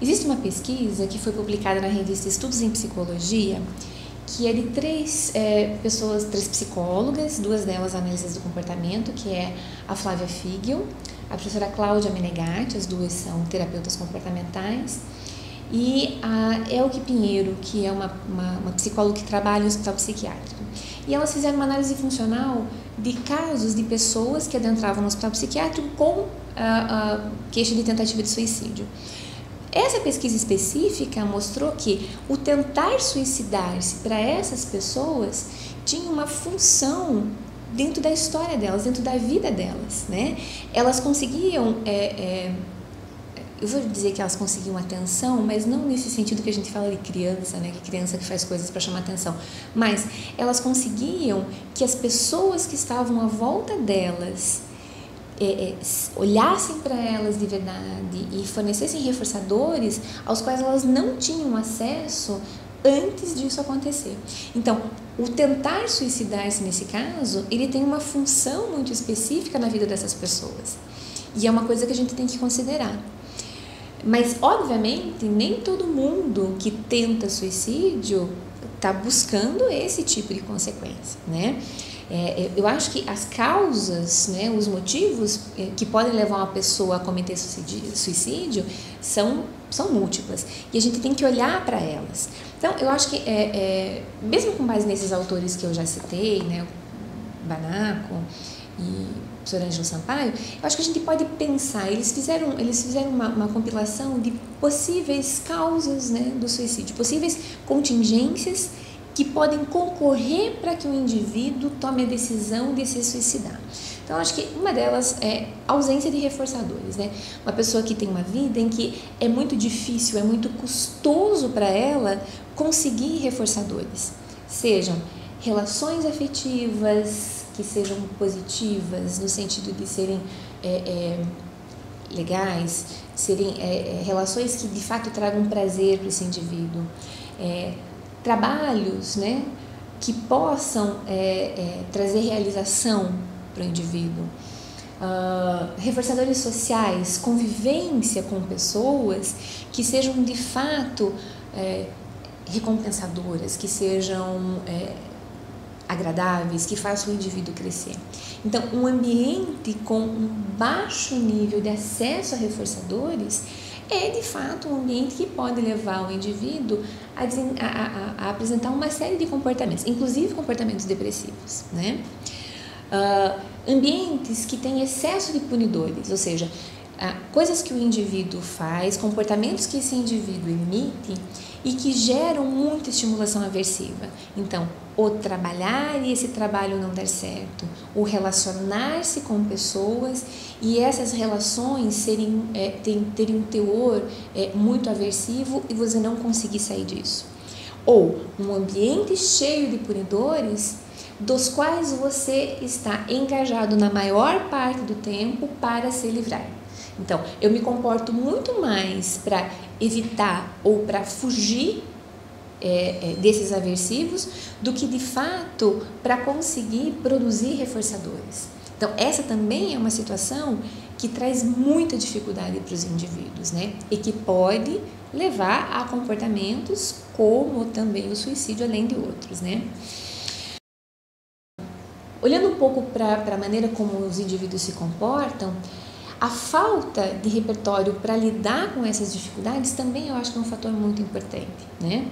Existe uma pesquisa que foi publicada na revista Estudos em Psicologia, que é de três psicólogas, duas delas analistas do comportamento, que é a Flávia Figel, a professora Cláudia Menegatti, as duas são terapeutas comportamentais, e a Elke Pinheiro, que é uma psicóloga que trabalha no hospital psiquiátrico. E elas fizeram uma análise funcional de casos de pessoas que adentravam no hospital psiquiátrico com queixa de tentativa de suicídio. Essa pesquisa específica mostrou que o tentar suicidar-se para essas pessoas tinha uma função dentro da história delas, dentro da vida delas, né? Elas conseguiam, eu vou dizer que elas conseguiam atenção, mas não nesse sentido que a gente fala de criança, né? Que criança que faz coisas para chamar atenção, mas elas conseguiam que as pessoas que estavam à volta delas olhassem para elas de verdade e fornecessem reforçadores aos quais elas não tinham acesso antes disso acontecer. Então, o tentar suicidar-se nesse caso, ele tem uma função muito específica na vida dessas pessoas. E é uma coisa que a gente tem que considerar. Mas, obviamente, nem todo mundo que tenta suicídio está buscando esse tipo de consequência, né? Eu acho que as causas, né, os motivos que podem levar uma pessoa a cometer suicídio são múltiplas e a gente tem que olhar para elas. Então, eu acho que, mesmo com base nesses autores que eu já citei, né, Banaco e o professor Ângelo Sampaio, eu acho que a gente pode pensar, eles fizeram uma compilação de possíveis causas, né, do suicídio, possíveis contingências que podem concorrer para que o indivíduo tome a decisão de se suicidar. Então, acho que uma delas é a ausência de reforçadores, né? Uma pessoa que tem uma vida em que é muito difícil, é muito custoso para ela conseguir reforçadores, sejam relações afetivas que sejam positivas, no sentido de serem legais, serem relações que de fato tragam prazer para esse indivíduo, trabalhos, né, que possam trazer realização para o indivíduo, reforçadores sociais, convivência com pessoas que sejam de fato recompensadoras, que sejam agradáveis, que façam o indivíduo crescer. Então, um ambiente com um baixo nível de acesso a reforçadores é de fato um ambiente que pode levar o indivíduo a apresentar uma série de comportamentos, inclusive comportamentos depressivos, né? Ambientes que têm excesso de punidores, ou seja, coisas que o indivíduo faz, comportamentos que esse indivíduo emite e que geram muita estimulação aversiva. Então, o trabalhar e esse trabalho não dar certo, o relacionar-se com pessoas e essas relações terem um teor muito aversivo e você não conseguir sair disso. Ou um ambiente cheio de punidores dos quais você está engajado na maior parte do tempo para se livrar. Então, eu me comporto muito mais para evitar ou para fugir desses aversivos do que de fato para conseguir produzir reforçadores. Então, essa também é uma situação que traz muita dificuldade para os indivíduos, né? E que pode levar a comportamentos como também o suicídio, além de outros, né? Olhando um pouco para a maneira como os indivíduos se comportam, a falta de repertório para lidar com essas dificuldades também eu acho que é um fator muito importante, né?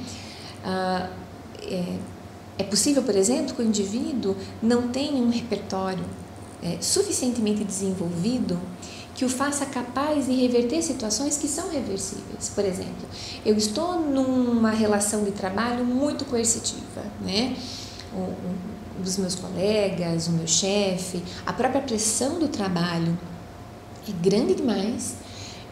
É possível, por exemplo, que o indivíduo não tenha um repertório suficientemente desenvolvido que o faça capaz de reverter situações que são reversíveis. Por exemplo, eu estou numa relação de trabalho muito coercitiva, né? Dos meus colegas, o meu chefe, a própria pressão do trabalho é grande demais,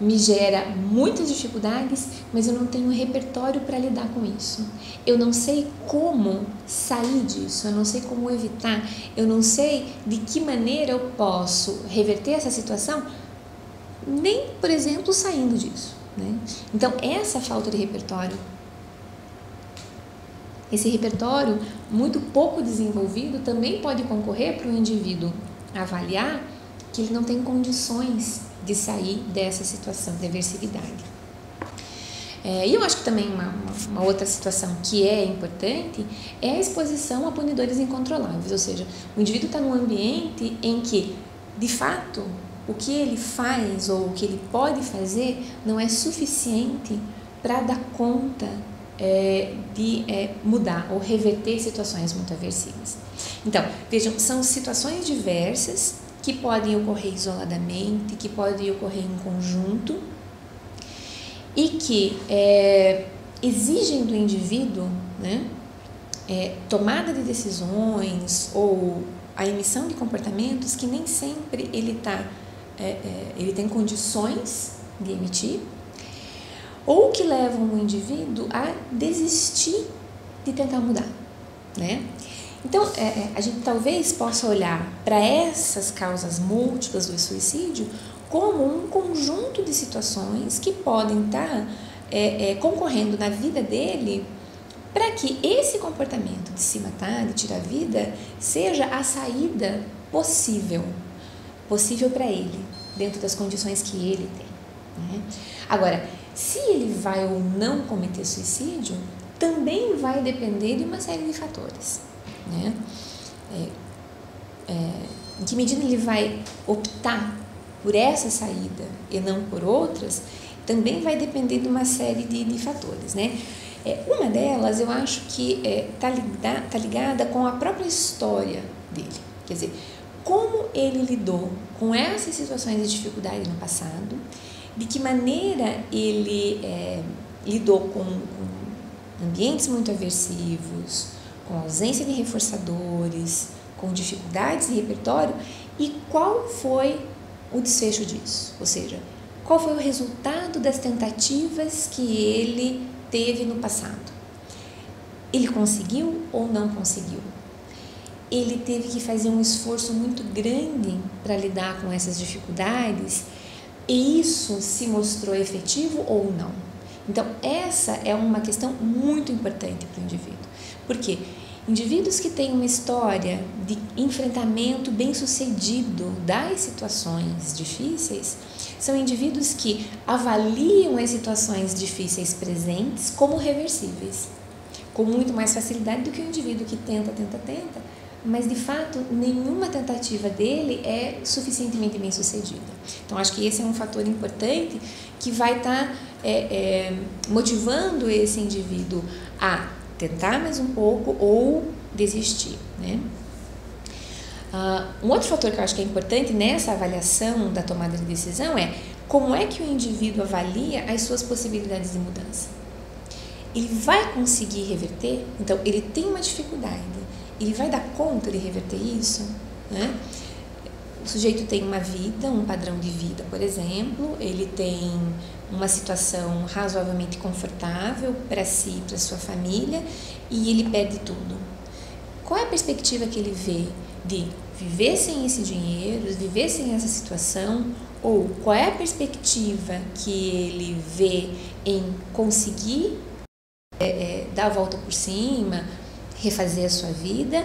me gera muitas dificuldades, mas eu não tenho um repertório para lidar com isso. Eu não sei como sair disso, eu não sei como evitar, eu não sei de que maneira eu posso reverter essa situação, nem, por exemplo, saindo disso, né? Então, essa falta de repertório, esse repertório muito pouco desenvolvido também pode concorrer para o indivíduo avaliar que ele não tem condições de sair dessa situação de aversividade. E eu acho que também uma outra situação que é importante é a exposição a punidores incontroláveis, ou seja, o indivíduo está num ambiente em que, de fato, o que ele faz ou o que ele pode fazer não é suficiente para dar conta de mudar ou reverter situações muito aversivas. Então, vejam, são situações diversas que podem ocorrer isoladamente, que podem ocorrer em conjunto e que exigem do indivíduo, né, tomada de decisões ou a emissão de comportamentos que nem sempre ele tem condições de emitir, ou que levam o indivíduo a desistir de tentar mudar, né? Então, a gente talvez possa olhar para essas causas múltiplas do suicídio como um conjunto de situações que podem estar concorrendo na vida dele para que esse comportamento de se matar, de tirar a vida, seja a saída possível para ele, dentro das condições que ele tem, né? Agora, se ele vai ou não cometer suicídio, também vai depender de uma série de fatores, né? Em que medida ele vai optar por essa saída e não por outras, também vai depender de uma série de fatores, né? Uma delas, eu acho que tá ligada com a própria história dele, quer dizer, como ele lidou com essas situações de dificuldade no passado, de que maneira ele lidou com ambientes muito aversivos, com ausência de reforçadores, com dificuldades de repertório e qual foi o desfecho disso, ou seja, qual foi o resultado das tentativas que ele teve no passado. Ele conseguiu ou não conseguiu? Ele teve que fazer um esforço muito grande para lidar com essas dificuldades e isso se mostrou efetivo ou não? Então, essa é uma questão muito importante para o indivíduo. Por quê? Indivíduos que têm uma história de enfrentamento bem-sucedido das situações difíceis são indivíduos que avaliam as situações difíceis presentes como reversíveis, com muito mais facilidade do que o indivíduo que tenta, mas de fato nenhuma tentativa dele é suficientemente bem-sucedida. Então, acho que esse é um fator importante que vai estar motivando esse indivíduo a tentar mais um pouco ou desistir, né? Um outro fator que eu acho que é importante nessa avaliação da tomada de decisão é como é que o indivíduo avalia as suas possibilidades de mudança. Ele vai conseguir reverter? Então, ele tem uma dificuldade, ele vai dar conta de reverter isso, né? O sujeito tem uma vida, um padrão de vida, por exemplo, ele tem uma situação razoavelmente confortável para si e para sua família e ele perde tudo. Qual é a perspectiva que ele vê de viver sem esse dinheiro, viver sem essa situação? Ou qual é a perspectiva que ele vê em conseguir dar a volta por cima, refazer a sua vida?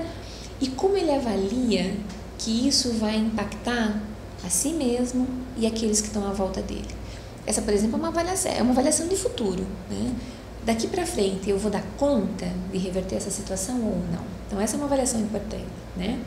E como ele avalia que isso vai impactar a si mesmo e aqueles que estão à volta dele? Essa, por exemplo, é uma avaliação de futuro, né? Daqui para frente, eu vou dar conta de reverter essa situação ou não? Então, essa é uma avaliação importante, né?